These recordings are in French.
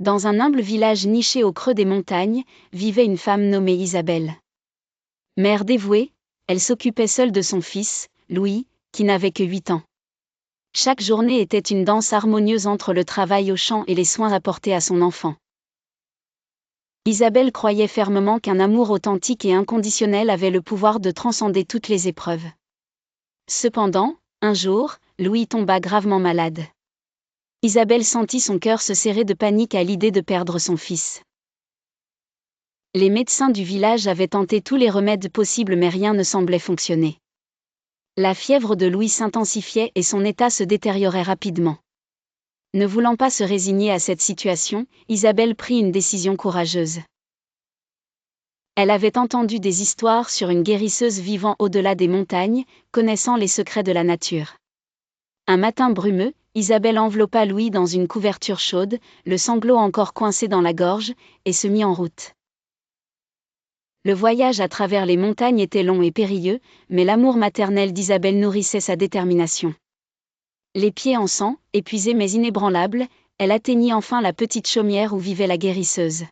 Dans un humble village niché au creux des montagnes, vivait une femme nommée Isabelle. Mère dévouée, elle s'occupait seule de son fils, Louis, qui n'avait que 8 ans. Chaque journée était une danse harmonieuse entre le travail au champ et les soins apportés à son enfant. Isabelle croyait fermement qu'un amour authentique et inconditionnel avait le pouvoir de transcender toutes les épreuves. Cependant, un jour, Louis tomba gravement malade. Isabelle sentit son cœur se serrer de panique à l'idée de perdre son fils. Les médecins du village avaient tenté tous les remèdes possibles mais rien ne semblait fonctionner. La fièvre de Louis s'intensifiait et son état se détériorait rapidement. Ne voulant pas se résigner à cette situation, Isabelle prit une décision courageuse. Elle avait entendu des histoires sur une guérisseuse vivant au-delà des montagnes, connaissant les secrets de la nature. Un matin brumeux, Isabelle enveloppa Louis dans une couverture chaude, le sanglot encore coincé dans la gorge, et se mit en route. Le voyage à travers les montagnes était long et périlleux, mais l'amour maternel d'Isabelle nourrissait sa détermination. Les pieds en sang, épuisée mais inébranlable, elle atteignit enfin la petite chaumière où vivait la guérisseuse.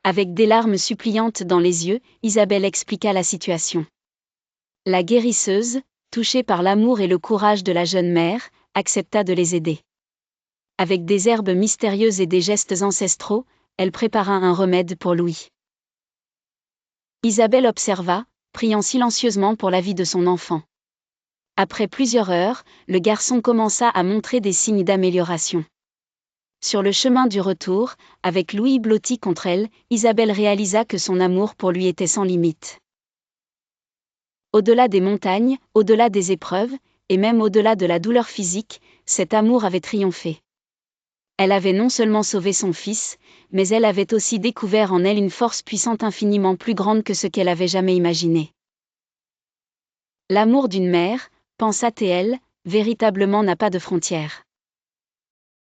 Avec des larmes suppliantes dans les yeux, Isabelle expliqua la situation. La guérisseuse, touchée par l'amour et le courage de la jeune mère, accepta de les aider. Avec des herbes mystérieuses et des gestes ancestraux, elle prépara un remède pour Louis. Isabelle observa, priant silencieusement pour la vie de son enfant. Après plusieurs heures, le garçon commença à montrer des signes d'amélioration. Sur le chemin du retour, avec Louis blotti contre elle, Isabelle réalisa que son amour pour lui était sans limite. Au-delà des montagnes, au-delà des épreuves, et même au-delà de la douleur physique, cet amour avait triomphé. Elle avait non seulement sauvé son fils, mais elle avait aussi découvert en elle une force puissante infiniment plus grande que ce qu'elle avait jamais imaginé. L'amour d'une mère, pensa-t-elle, véritablement n'a pas de frontières.